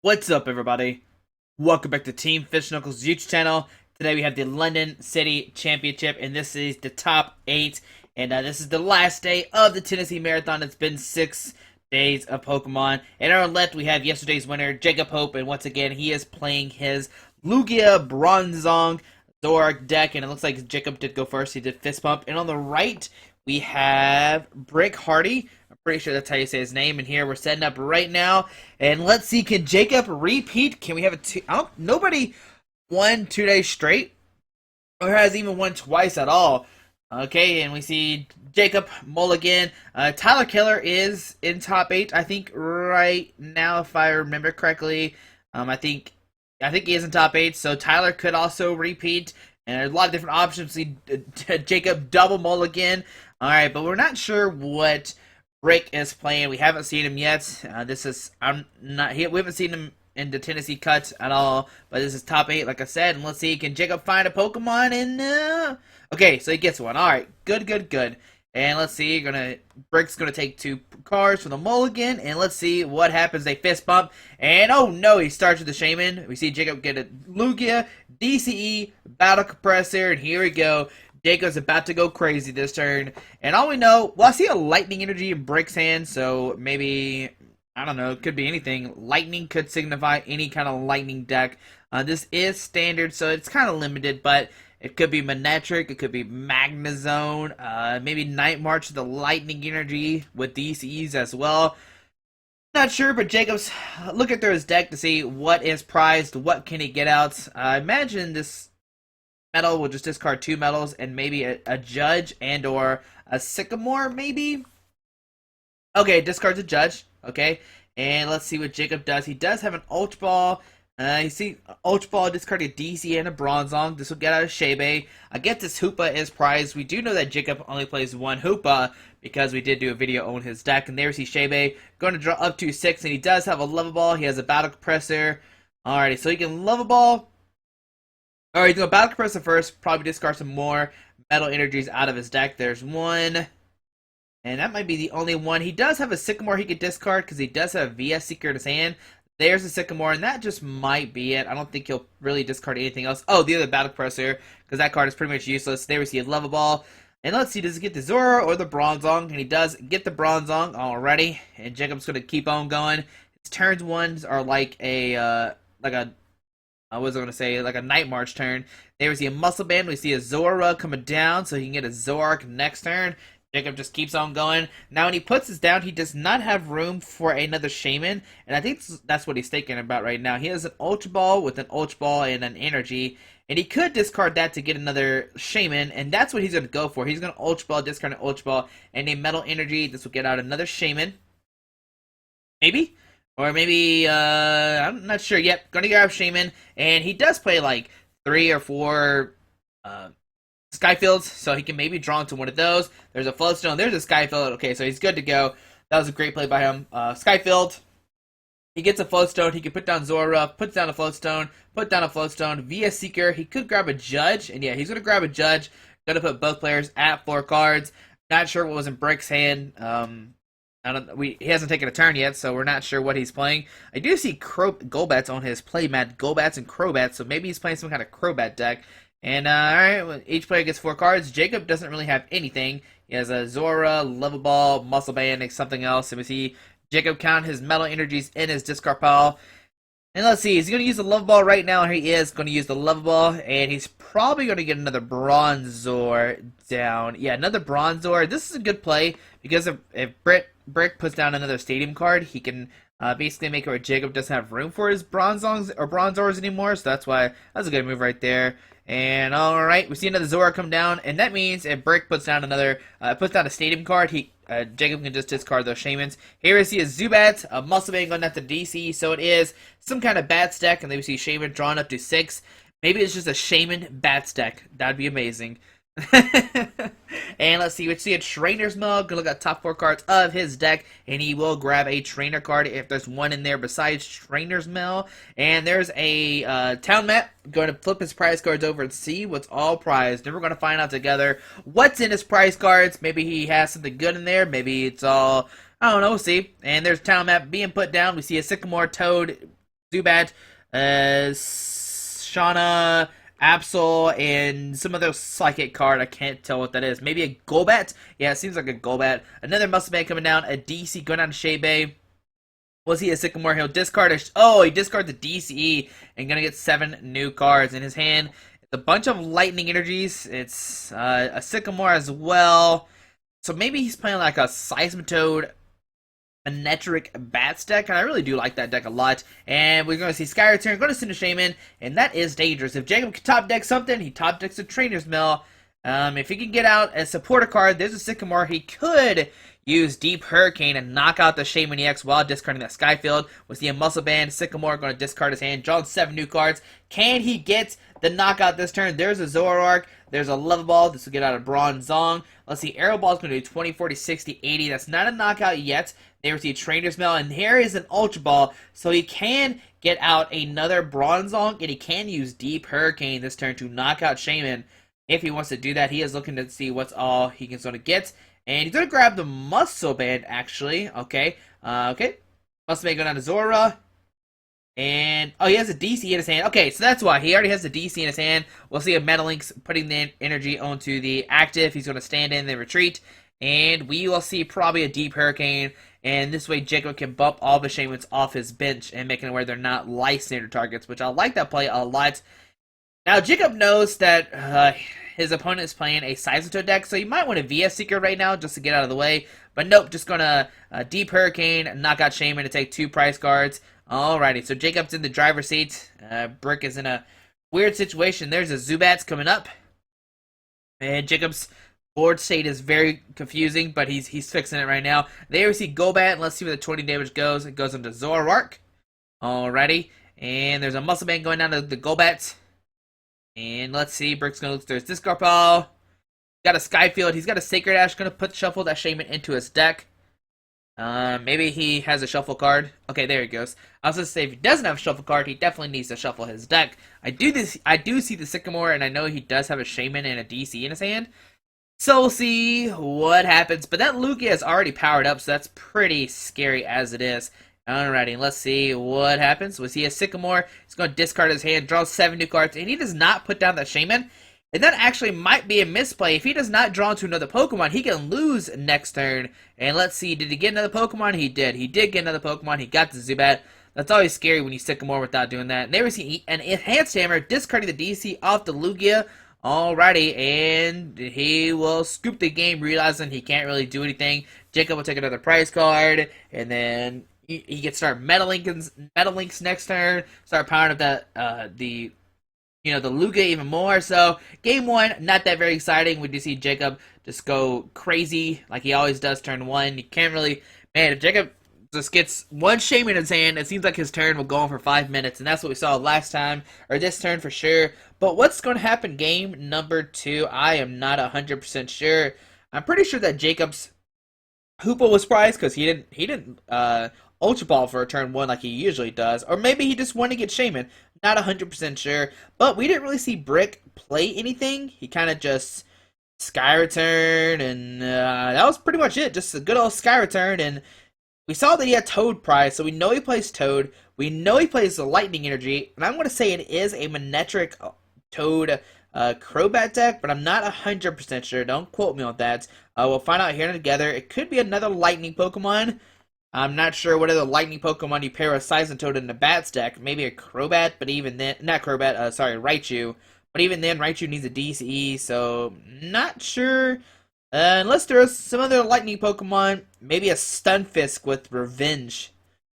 What's up, everybody? Welcome back to Team Fish Knuckles YouTube channel. Today we have the London City Championship, and this is the top 8. And this is the last day of the Tennessee Marathon. It's been 6 days of Pokemon. And on our left, we have yesterday's winner, Jacob Hope, and once again, he is playing his Lugia Bronzong Zoroark deck, and it looks like Jacob did go first. He did Fist Pump. And on the right, we have Brick Hardy. Pretty sure that's how you say his name. And here we're setting up right now. And let's see, can Jacob repeat? Can we have a two? Nobody won 2 days straight, or has even won twice at all. Okay, and we see Jacob Mulligan. Tyler Keller is in top 8, I think, right now, if I remember correctly. I think he is in top 8, so Tyler could also repeat. And there's a lot of different options. See Jacob double Mulligan. All right, but we're not sure what Rick is playing. We haven't seen him yet. We haven't seen him in the Tennessee cuts at all. But this is top 8, like I said. And let's see, can Jacob find a Pokemon? And okay, so he gets one. All right, good. And let's see, Brick's gonna take 2 cards from the Mulligan, and let's see what happens. They fist bump, and oh no, he starts with the Shaman. We see Jacob get a Lugia, DCE, Battle Compressor, and here we go. Jacob's about to go crazy this turn. And all we know, well, I see a Lightning Energy in Brick's hand, so maybe, I don't know, it could be anything. Lightning could signify any kind of Lightning deck. This is standard, so it's kind of limited, but it could be Manectric, it could be Magnezone, maybe Night March, the Lightning Energy with DCs as well. Not sure, but Jacob's looking through his deck to see what is prized, what can he get out. I imagine this metal will just discard 2 metals and maybe a Judge and or a Sycamore, maybe? Okay, discards a Judge. Okay, and let's see what Jacob does. He does have an Ultra Ball. You see, Ultra Ball discarded a DC and a Bronzong. This will get out of Shebe. I guess this Hoopa is prized. We do know that Jacob only plays 1 Hoopa because we did do a video on his deck. And there's Shebe going to draw up to 6, and he does have a Level Ball. He has a Battle Compressor. Alrighty, so he can Level Ball. Alright, he's going to Battle Compressor first. Probably discard some more Metal Energies out of his deck. There's 1. And that might be the only one. He does have a Sycamore he could discard because he does have a VS Seeker in his hand. There's a Sycamore, and that just might be it. I don't think he'll really discard anything else. Oh, the other Battle Compressor, because that card is pretty much useless. There we see a Level Ball. And let's see, does he get the Zora or the Bronzong? And he does get the Bronzong already. And Jacob's going to keep on going. His turns ones are like a, I was going to say, like a Night March turn. There we see a Muscle Band. We see a Zora coming down, so he can get a Zoroark next turn. Jacob just keeps on going. Now, when he puts this down, he does not have room for another Shaman, and I think that's what he's thinking about right now. He has an Ultra Ball with an Ultra Ball and an Energy, and he could discard that to get another Shaman, and that's what he's going to go for. He's going to Ultra Ball, discard an Ultra Ball, and a Metal Energy. This will get out another Shaman. Maybe? Or maybe, I'm not sure yet. Going to grab Shaman, and he does play like 3 or 4, Skyfields, so he can maybe draw into one of those. There's a Floatstone. There's a Skyfield. Okay, so he's good to go. That was a great play by him. Skyfield. He gets a Floatstone. He can put down Zora, puts down a Floatstone, put down a Floatstone. Via Seeker. He could grab a Judge, and yeah, he's going to grab a Judge. Going to put both players at 4 cards. Not sure what was in Brick's hand. He hasn't taken a turn yet, so we're not sure what he's playing. I do see Golbats on his playmat. Golbats and Crobats, so maybe he's playing some kind of Crobat deck. And, alright, each player gets 4 cards. Jacob doesn't really have anything. He has a Zora, Level Ball, Muscle Band, and something else. And we see Jacob count his Metal Energies in his discard pile. And let's see, he's going to use the Level Ball right now. He is going to use the Level Ball, and he's probably going to get another Bronzor down. Yeah, another Bronzor. This is a good play, because if Brick puts down another Stadium card, he can basically make it where Jacob doesn't have room for his Bronzongs or Bronzors anymore, so that's why that's a good move right there. And alright, we see another Zora come down, and that means if Brick puts down a Stadium card, Jacob can just discard those Shamans. Here we see a Zubat, a Muscle Band going after DC, so it is some kind of Bats deck, and then we see Shaman drawn up to 6. Maybe it's just a Shaman Bats deck. That'd be amazing. And let's see, we see a Trainer's Mail. Gonna look at top 4 cards of his deck, and he will grab a Trainer card if there's one in there besides Trainer's Mail. And there's a Town Map. Going to flip his prize cards over and see what's all prized. And we're going to find out together what's in his prize cards. Maybe he has something good in there. Maybe it's all, I don't know, we'll see. And there's Town Map being put down. We see a Sycamore, Toad, Zubat, Shauna, Absol, and some other psychic card. I can't tell what that is. Maybe a Golbat? Yeah, it seems like a Golbat. Another Muscle Man coming down. A DC going down to Shebe. Was he a Sycamore? He'll discard a... Oh, he discards the DCE and gonna get 7 new cards in his hand. It's a bunch of lightning energies. It's a Sycamore as well. So maybe he's playing like a Seismitoad, a ToadTricBats deck, and I really do like that deck a lot. And we're going to see Sky Return, going to send a Shaman, and that is dangerous. If Jacob can top deck something, he top decks a Trainer's Mill. If he can get out a supporter card, there's a Sycamore. He could use Deep Hurricane and knock out the Shaman EX while discarding that Skyfield. We'll see a Muscle Band. Sycamore going to discard his hand, drawing 7 new cards. Can he get the knockout this turn? There's a Zoroark. There's a Love Ball. This will get out of Bronzong. Let's see. Arrow Ball is going to do 20, 40, 60, 80. That's not a knockout yet. There we see Trainer's Mail. And here is an Ultra Ball. So he can get out another Bronzong. And he can use Deep Hurricane this turn to knock out Shaman. If he wants to do that, he is looking to see what's all he can sort of get. And he's going to grab the Muscle Band, actually. Okay. Muscle Band going down to Zora. And, oh, he has a DC in his hand. Okay, so that's why. He already has the DC in his hand. We'll see a Metalinks putting the energy onto the active. He's going to stand in, then retreat. And we will see probably a Deep Hurricane. And this way, Jacob can bump all the Shamans off his bench and making it where they're not life standard targets, which I like that play a lot. Now, Jacob knows that his opponent is playing a Seismitoad deck, so you might want a VS Seeker right now just to get out of the way. But nope, just going to Deep Hurricane, knock out Shaman to take 2 prize cards. Alrighty, so Jacob's in the driver's seat. Brick is in a weird situation. There's a Zubats coming up. And Jacob's board state is very confusing, but he's fixing it right now. There we see Golbat. Let's see where the 20 damage goes. It goes into Zoroark. Alrighty, and there's a Muscle Man going down to the Golbat. And let's see, Brick's going to look through his discard pile. Got a Skyfield. He's got a Sacred Ash. Going to shuffle that Shaman into his deck. Maybe he has a shuffle card. Okay, there he goes. I was going to say, if he doesn't have a shuffle card, he definitely needs to shuffle his deck. I do see the Sycamore, and I know he does have a Shaman and a DC in his hand. So we'll see what happens. But that Lugia is already powered up, so that's pretty scary as it is. Alrighty, let's see what happens. We see a Sycamore. He's going to discard his hand, draw 7 new cards, and he does not put down the Shaman. And that actually might be a misplay. If he does not draw into another Pokemon, he can lose next turn. And let's see, did he get another Pokemon? He did. He did get another Pokemon. He got the Zubat. That's always scary when you Sycamore without doing that. And there we see an Enhanced Hammer, discarding the DC off the Lugia. Alrighty, and he will scoop the game, realizing he can't really do anything. Jacob will take another prize card, and then he can start Metalinks next turn, start powering up the Lugia even more. So game 1, not that very exciting. We do see Jacob just go crazy like he always does turn 1. You can't really, man, if Jacob just gets one Shaman in his hand, it seems like his turn will go on for 5 minutes, and that's what we saw last time, or this turn for sure. But what's going to happen game number 2, I am not 100% sure. I'm pretty sure that Jacob's Hoopa was prized because he didn't Ultra Ball for a turn 1 like he usually does. Or maybe he just wanted to get Shaman. Not 100% sure. But we didn't really see Brick play anything. He kind of just Sky Return, and that was pretty much it. Just a good old Sky Return, and we saw that he had Toad prize, so we know he plays Toad. We know he plays the Lightning Energy, and I'm going to say it is a Manectric Toad Crobat deck, but I'm not 100% sure. Don't quote me on that. We'll find out here together. It could be another Lightning Pokemon. I'm not sure what other Lightning Pokemon you pair with Seismitoad in the Bats deck. Maybe a Crobat, but even then, not Crobat, sorry, Raichu. But even then, Raichu needs a DCE, so not sure. Unless there's some other Lightning Pokemon, maybe a Stunfisk with Revenge.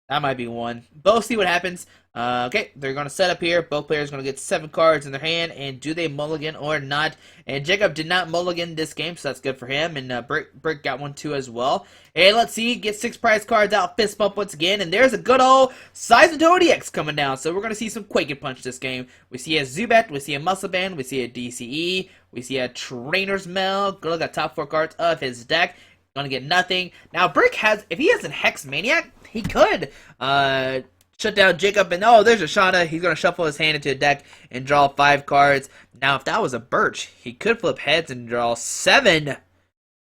That might be one. But we'll see what happens. Okay, they're going to set up here. Both players are going to get 7 cards in their hand. And do they mulligan or not? And Jacob did not mulligan this game, so that's good for him. And Brick got one too as well. And let's see, get 6 prize cards out. Fist bump once again. And there's a good old Seismitoad EX coming down. So we're going to see some Quake and Punch this game. We see a Zubat. We see a Muscle Band. We see a DCE. We see a Trainer's Mail. Go to the top 4 cards of his deck. Gonna get nothing. Now, Brick has, if he has a Hex Maniac, he could shut down Jacob, and oh, there's a Shauna. He's gonna shuffle his hand into a deck and draw 5 cards. Now, if that was a Birch, he could flip heads and draw 7.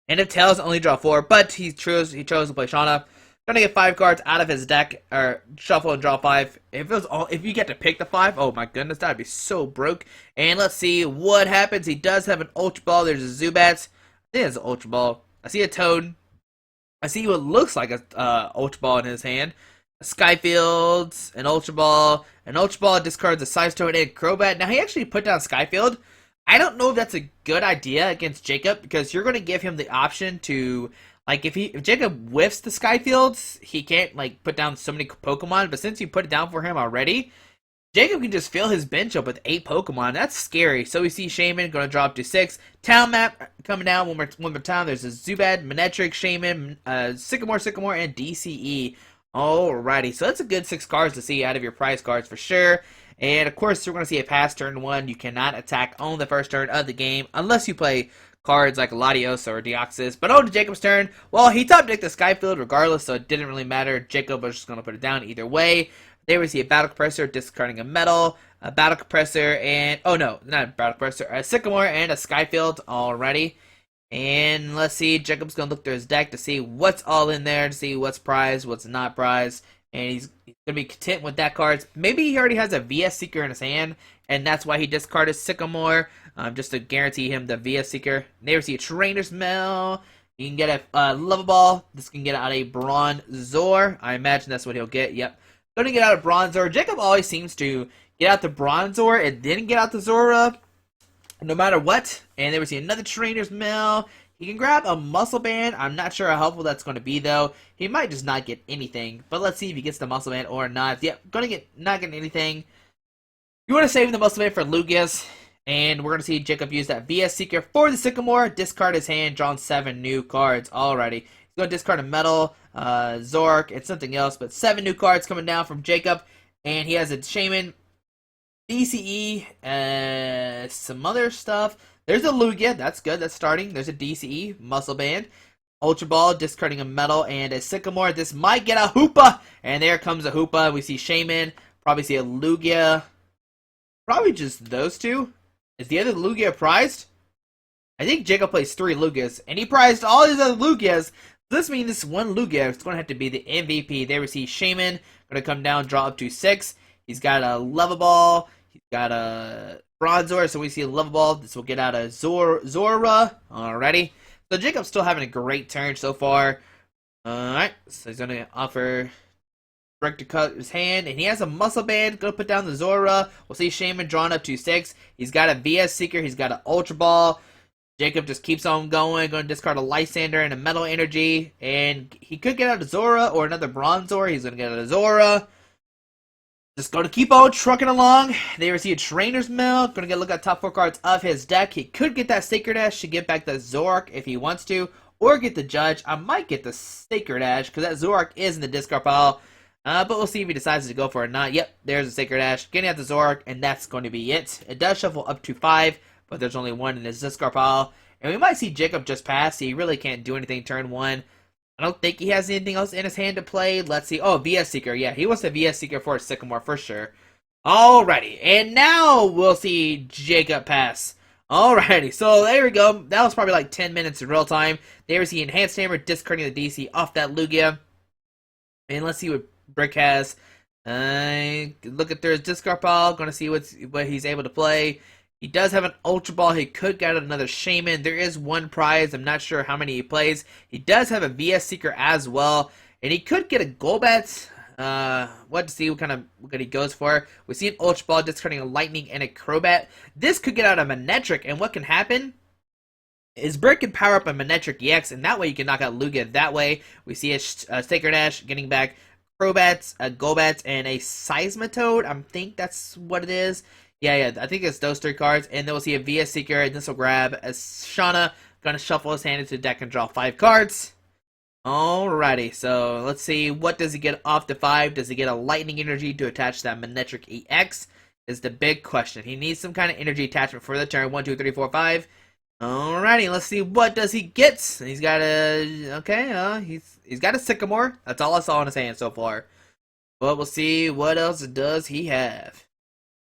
And if Tails, only draw 4, but he chose to play Shauna. Trying to get 5 cards out of his deck, or shuffle and draw 5. If you get to pick the 5, oh my goodness, that'd be so broke. And let's see what happens. He does have an Ultra Ball. There's a Zubats. I think it's an Ultra Ball. I see a Toad. I see what looks like a Ultra Ball in his hand. A Skyfield, an Ultra Ball. An Ultra Ball discards a Size Toad and Crobat. Now he actually put down Skyfield. I don't know if that's a good idea against Jacob, because you're going to give him the option to, like, if Jacob whiffs the Skyfields, he can't, like, put down so many Pokemon, but since you put it down for him already, Jacob can just fill his bench up with 8 Pokemon. That's scary. So we see Shaman going to drop to 6. Town map coming down one more time. There's a Zubat, Manectric, Shaman, Sycamore, and DCE. Alrighty, so that's a good 6 cards to see out of your prize cards for sure. And of course, we're going to see a pass turn 1. You cannot attack on the first turn of the game unless you play cards like Latios or Deoxys. But on to Jacob's turn. Well, he top decked the Skyfield regardless, so it didn't really matter. Jacob was just going to put it down either way. There we see a Battle Compressor discarding a Metal, a Battle Compressor, and oh no, not a Battle Compressor, a Sycamore and a Skyfield already. And let's see, Jacob's going to look through his deck to see what's all in there, to see what's prized, what's not prized. And he's going to be content with that card. Maybe he already has a VS Seeker in his hand, and that's why he discarded Sycamore, just to guarantee him the VS Seeker. There we see a Trainer's Mail. You can get a Level Ball. This can get out a Bronzor. I imagine that's what he'll get. Yep. Going to get out a Bronzor. Jacob always seems to get out the Bronzor and then get out the Zora, no matter what. And there we see another Trainer's Mail. He can grab a Muscle Band. I'm not sure how helpful that's going to be, though. He might just not get anything. But let's see if he gets the Muscle Band or not. Yep, not getting anything. You want to save the Muscle Band for Lugia's. And we're going to see Jacob use that VS Seeker for the Sycamore. Discard his hand, drawn 7 new cards already. He's going to discard a Metal, Zork, and something else. But 7 new cards coming down from Jacob. And he has a Shaman, DCE, some other stuff. There's a Lugia, that's good, that's starting. There's a DCE, Muscle Band, Ultra Ball, discarding a Metal, and a Sycamore. This might get a Hoopa, and there comes a Hoopa. We see Shaman, probably see a Lugia. Probably just those 2. Is the other Lugia prized? I think Jacob plays 3 Lugias, and he prized all his other Lugias. This means this one Lugia is going to have to be the MVP. There we see Shaman, going to come down, draw up to 6. He's got a Level Ball. He's got a Bronzor, so we see a Level Ball. This will get out a Zora. Alrighty. So Jacob's still having a great turn so far. Alright, so he's going to offer Break to cut his hand, and he has a Muscle Band. Going to put down the Zora. We'll see Shaman drawn up to 6. He's got a VS Seeker. He's got an Ultra Ball. Jacob just keeps on going. Going to discard a Lysander and a Metal Energy. And he could get out a Zora or another Bronzor. He's going to get out a Zora. Just going to keep on trucking along. There we see a Trainer's Mail. Going to look at top 4 cards of his deck. He could get that Sacred Ash to get back the Zork if he wants to. Or get the Judge. I might get the Sacred Ash because that Zork is in the discard pile. But we'll see if he decides to go for it or not. Yep, there's a Sacred Ash. Getting out the Zork, and that's going to be it. It does shuffle up to 5, but there's only 1 in his discard pile. And we might see Jacob just pass. He really can't do anything turn 1. I don't think he has anything else in his hand to play. Let's see. Oh, VS Seeker. Yeah, he wants a VS Seeker for a Sycamore for sure. Alrighty, and now we'll see Jacob pass. Alrighty, so there we go. That was probably like 10 minutes in real time. There we see Enhanced Hammer discarding the DC off that Lugia. And let's see what Brick has. Look at their discard pile. Going to see what he's able to play. He does have an Ultra Ball. He could get another Shaman. There is 1 prize. I'm not sure how many he plays. He does have a VS Seeker as well. And he could get a Golbat. What to see what he goes for. We see an Ultra Ball discarding a Lightning and a Crobat. This could get out a Manectric. And what can happen is Brick can power up a Manectric EX. And that way you can knock out Lugia that way. We see a Sacred Ash getting back Crobats, a Golbats, and a Seismitoad. I think that's what it is. Yeah, I think it's those 3 cards. And then we'll see a VS Seeker, and this will grab a Shauna. Gonna shuffle his hand into the deck and draw 5 cards. Alrighty, so let's see. What does he get off the 5? Does he get a Lightning Energy to attach that Manectric EX? Is the big question. He needs some kind of energy attachment for the turn. 1, 2, 3, 4, 5. Alrighty, let's see. What does he get? He's got a... Okay, he's got a Sycamore. That's all I saw in his hand so far. But we'll see what else does he have.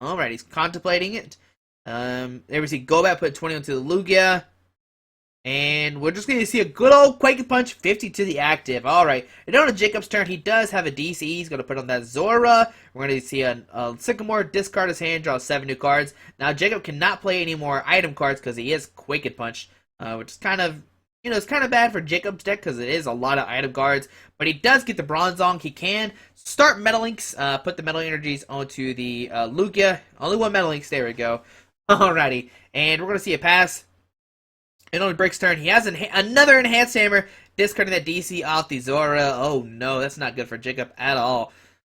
Alright, he's contemplating it. There we see Golbat put 20 into the Lugia. And we're just going to see a good old Quake Punch 50 to the active. Alright, and on Jacob's turn, he does have a DC. He's going to put on that Zora. We're going to see a Sycamore, discard his hand, draw 7 new cards. Now, Jacob cannot play any more item cards because he is Quake Punch, which is kind of, it's kind of bad for Jacob's deck because it is a lot of item cards. But he does get the Bronzong. He can start Metal Links, put the Metal Energies onto the Lugia. Only one Metal Links, there we go. Alrighty, and we're going to see a pass. And on Brick's turn, he has another Enhanced Hammer, discarding that DC off the Zora. Oh no, that's not good for Jacob at all.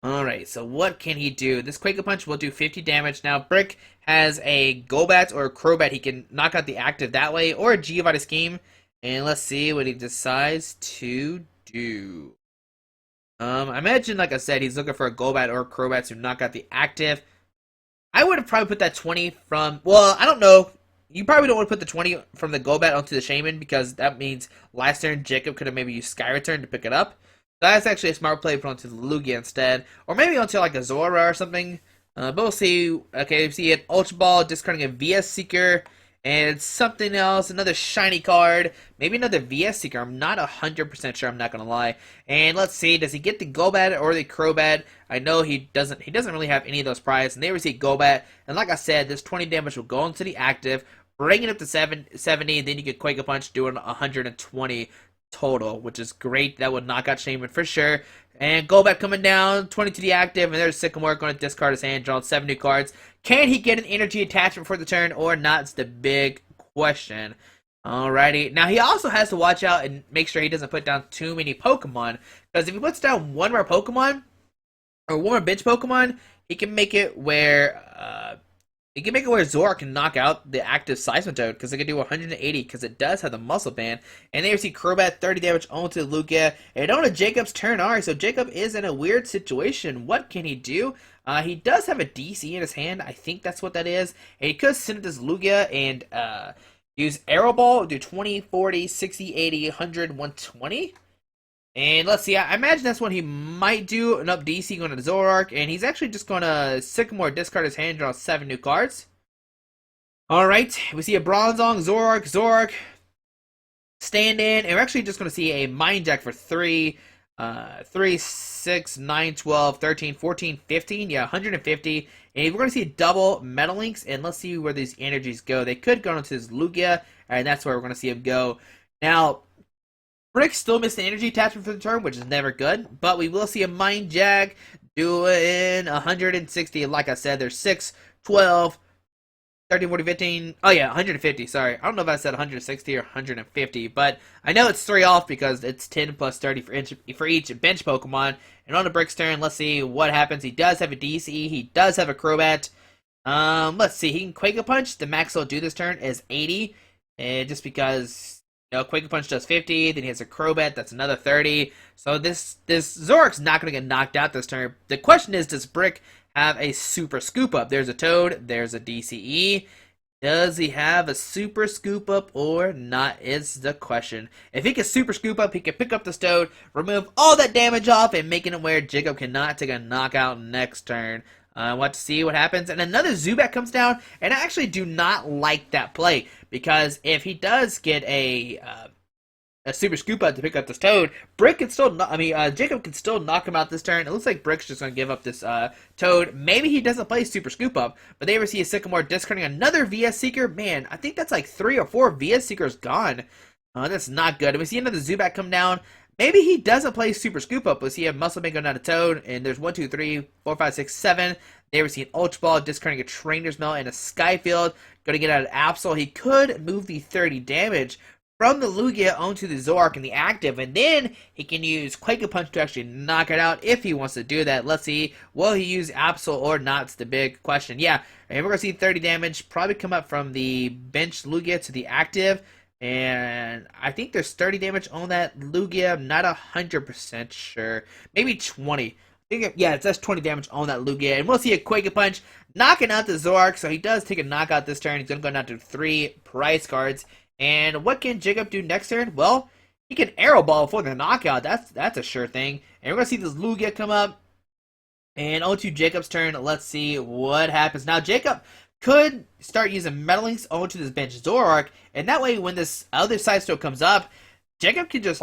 Alright, so what can he do? This Quake Punch will do 50 damage. Now, Brick has a Golbat or a Crobat. He can knock out the active that way, or a Giovanni Scheme. And let's see what he decides to do. I imagine, like I said, he's looking for a Golbat or a Crobat to knock out the active. I would have probably put that 20 from, well, I don't know. You probably don't want to put the 20 from the Golbat onto the Shaman because that means last turn Jacob could have maybe used Sky Return to pick it up. So that's actually a smart play, put onto the Lugia instead. Or maybe onto like a Zora or something. But we'll see. Okay, we see an Ultra Ball, discarding a VS Seeker. And something else, another shiny card. Maybe another VS Seeker. I'm not 100% sure, I'm not going to lie. And let's see, does he get the Golbat or the Crobat? I know he doesn't really have any of those prizes. And they receive Golbat. And like I said, this 20 damage will go into the active, bring it up to 70, then you get Quake Punch doing 120 total, which is great. That would knock out Shaman for sure. And Golbat coming down, 20 to the active, and there's Sycamore going to discard his hand, draw 7 new cards. Can he get an energy attachment for the turn or not? It's the big question. Alrighty. Now, he also has to watch out and make sure he doesn't put down too many Pokemon. Because if he puts down one more Pokemon, or one more bench Pokemon, he can make it where Zora can knock out the active Seismitoad, because it can do 180, because it does have the Muscle Band. And there you see Crobat, 30 damage onto Lugia. And on to Jacob's turn. Alright, so Jacob is in a weird situation. What can he do? He does have a DC in his hand. I think that's what that is. And he could send this Lugia and use Arrow Ball, do 20, 40, 60, 80, 100, 120. And let's see, I imagine that's what he might do. An up DC going to Zoroark, and he's actually just going to Sycamore, discard his hand, draw 7 new cards. Alright, we see a Bronzong, Zoroark, stand in, and we're actually just going to see a Mind Jack for 3, 6, 9, 12, 13, 14, 15, yeah, 150. And we're going to see a double Metal Links, and let's see where these energies go. They could go into his Lugia, and that's where we're going to see him go. Now, Brick still missed an energy attachment for the turn, which is never good, but we will see a Mind Jack doing 160. Like I said, there's 6, 12, 13, 14, 15. Oh, yeah, 150. Sorry. I don't know if I said 160 or 150, but I know it's 3 off because it's 10 plus 30 for each bench Pokemon. And on the Brick's turn, let's see what happens. He does have a DC. He does have a Crobat. Let's see. He can Quake Punch. The max he'll do this turn is 80. And just because, Quake Punch does 50, then he has a Crobat, that's another 30. So this Zoroark's not going to get knocked out this turn. The question is, does Brick have a Super Scoop Up? There's a Toad, there's a DCE. Does he have a Super Scoop Up or not is the question. If he can Super Scoop Up, he can pick up this Toad, remove all that damage off, and making it where Jacob cannot take a knockout next turn. I want to see what happens. And another Zubat comes down, and I actually do not like that play, because if he does get a Super Scoop Up to pick up this Toad, Brick can still, Jacob can still knock him out this turn. It looks like Brick's just going to give up this Toad. Maybe he doesn't play Super Scoop Up, but they ever see a Sycamore discarding another VS Seeker. Man, I think that's like 3 or 4 VS Seekers gone. That's not good. And we see another Zubat come down. Maybe he doesn't play Super Scoop Up. We'll see a Muscle Man go down to Toad, and there's 1, 2, 3, 4, 5, 6, 7. They ever see an Ultra Ball, discarding a Trainer's Mail and a Skyfield. Going to get out of Absol. He could move the 30 damage from the Lugia onto the Zoroark in the active, and then he can use Quake Punch to actually knock it out if he wants to do that. Let's see, will he use Absol or not? It's the big question. Yeah, and we're going to see 30 damage probably come up from the bench Lugia to the active. And I think there's 30 damage on that Lugia. I'm not 100% sure. Maybe 20. Yeah, it says 20 damage on that Lugia. And we'll see a Quake Punch knocking out the Zoroark. So he does take a knockout this turn. He's going to go down to 3 prize cards. And what can Jacob do next turn? Well, he can Arrow Ball for the knockout. That's a sure thing. And we're going to see this Lugia come up. And on to Jacob's turn. Let's see what happens. Now, Jacob could start using Metalings onto this bench Zoroark, and that way when this other side stroke comes up, Jacob can just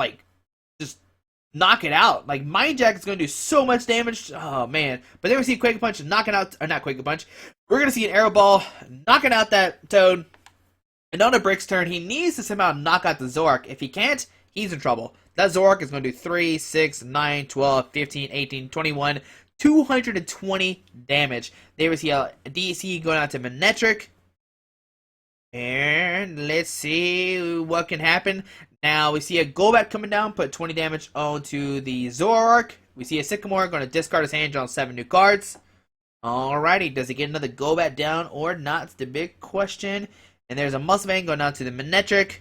knock it out. Like, Mind Jack is going to do so much damage. Oh, man. But then we see Quake Punch knocking out, or not Quake Punch. We're going to see an Arrow Ball knocking out that Toad. And on a Brick's turn, he needs to somehow knock out the Zoroark. If he can't, he's in trouble. That Zoroark is going to do 3, 6, 9, 12, 15, 18, 21, 220 damage. There we see a DC going out to Manectric. And let's see what can happen. Now we see a Golbat coming down, put 20 damage onto the Zoroark. We see a Sycamore going to discard his hand, draw 7 new cards. Alrighty, does he get another Golbat down or not? It's the big question. And there's a Muscle Man going down to the Manectric.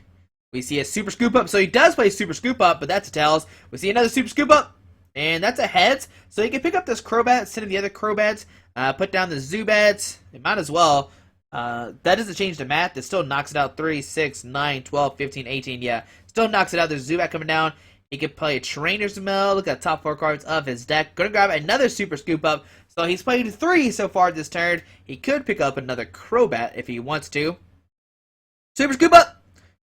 We see a Super Scoop Up, so he does play Super Scoop Up, but that's a Tails. We see another Super Scoop Up, and that's a Heads. So he can pick up this Crobat, send him the other Crobats, put down the Zubats. It might as well. That doesn't change the math. It still knocks it out 3, 6, 9, 12, 15, 18. Yeah, still knocks it out. There's Zubat coming down. He could play a Trainer's Mill. Look at the top 4 cards of his deck. Gonna grab another Super Scoop Up. So he's played 3 so far this turn. He could pick up another Crobat if he wants to. Super Scoop Up!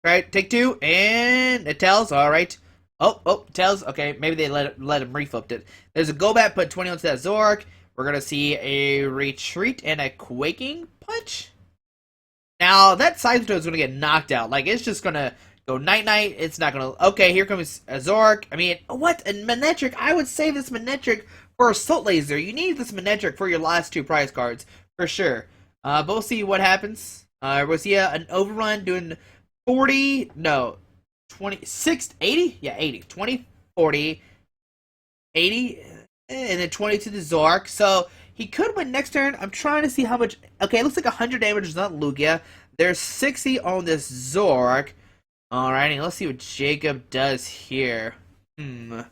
Alright, take 2, and it tells, alright. Oh, tells, okay, maybe they let him reflip it. There's a Golbat, put 20 onto that Zoroark. We're gonna see a Retreat and a Quaking Punch. Now, that Scyther is gonna get knocked out. Like, it's just gonna go night-night. It's not gonna, okay, here comes a Zoroark. I mean, what? A Manectric? I would save this Manectric for Assault Laser. You need this Manectric for your last 2 prize cards, for sure. But we'll see what happens. We'll see an Overrun doing 40, no, 26, 80? Yeah, 80. 20, 40, 80, and then 20 to the Zoroark. So, he could win next turn. I'm trying to see how much, okay, it looks like 100 damage is not Lugia. There's 60 on this Zoroark. Alrighty, let's see what Jacob does here. Well,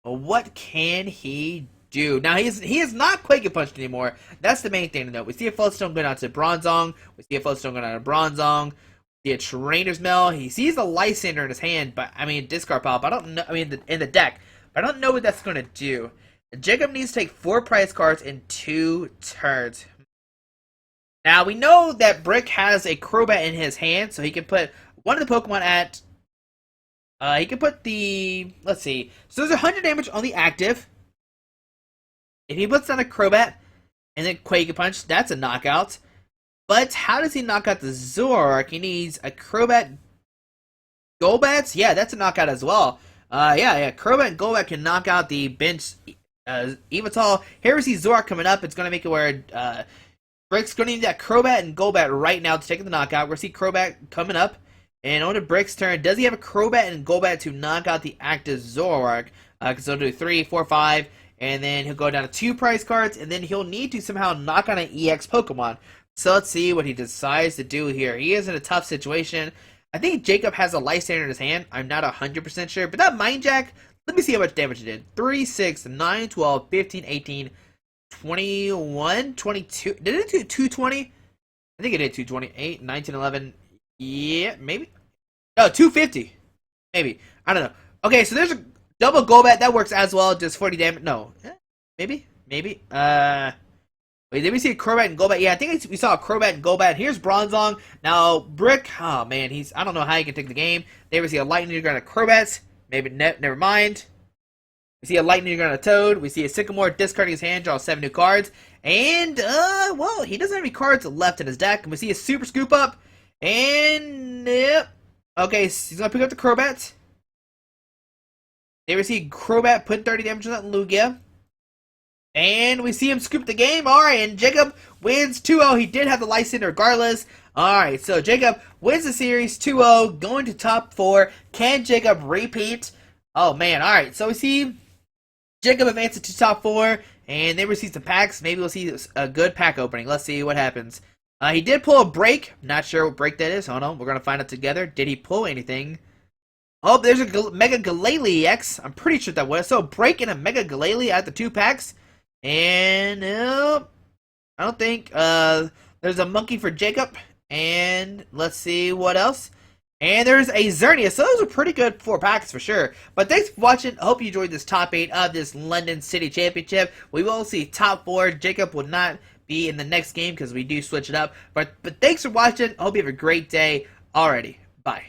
what can he do? Now, he is not Quake Punched anymore. That's the main thing to note. We see a Floatstone going out to Bronzong. We see a Floatstone going out to Bronzong. We see a Trainer's Mill. He sees a Lysander in his hand, but, I mean, discard pile. I don't know, I mean, in the deck. But I don't know what that's going to do. Jacob needs to take 4 prize cards in 2 turns. Now, we know that Brick has a Crobat in his hand, so he can put one of the Pokemon at... he can put the... Let's see. So there's 100 damage on the active. If he puts down a Crobat and then Quake Punch, that's a knockout. But how does he knock out the Zoroark? He needs a Crobat Golbats? Yeah, that's a knockout as well. Yeah, Crobat and Golbat can knock out the bench Evital. Here we see Zoroark coming up. It's going to make it where Brick's going to need that Crobat and Golbat right now to take the knockout. We're going to see Crobat coming up. And on to Brick's turn. Does he have a Crobat and Golbat to knock out the active Zoroark? Because he'll do 3, 4, 5. And then he'll go down to 2 prize cards. And then he'll need to somehow knock on an EX Pokemon. So let's see what he decides to do here. He is in a tough situation. I think Jacob has a Lysander in his hand. I'm not 100% sure. But that Mind Jack, let me see how much damage it did. 3, 6, 9, 12, 15, 18, 21, 22. Did it do 220? I think it did 228, 19, 11. Yeah, maybe. No, 250. Maybe. I don't know. Okay, so there's a double Golbat. That works as well. Just 40 damage. No. Maybe. Wait, did we see a Crobat and Golbat? Yeah, I think we saw a Crobat and Golbat. Here's Bronzong. Now, Brick. Oh, man. I don't know how he can take the game. There we see a Lightning Gun and a Crobats. Maybe, never mind. We see a Lightning Gun and a Toad. We see a Sycamore discarding his hand, draw 7 new cards. And, well, he doesn't have any cards left in his deck. And we see a Super Scoop Up. And, yep. Okay, so he's going to pick up the Crobats. There we see Crobat put 30 damage on that Lugia. And we see him scoop the game. Alright, and Jacob wins 2-0. He did have the Lysander regardless. Alright, so Jacob wins the series 2-0, going to top 4. Can Jacob repeat? Oh, man. Alright, so we see Jacob advances to top 4. And then we see some packs. Maybe we'll see a good pack opening. Let's see what happens. He did pull a break. Not sure what break that is. Hold on. We're going to find out together. Did he pull anything? Oh, there's a Mega Galele X. I'm pretty sure that was. So, break in a Mega Galele at the 2 packs. And, I don't think, there's a Monkey for Jacob. And, let's see what else. And there's a Xerneas. So, those are pretty good 4 packs for sure. But thanks for watching. I hope you enjoyed this top 8 of this London City Championship. We will see top 4. Jacob will not be in the next game because we do switch it up. But thanks for watching. I hope you have a great day. Alrighty, bye.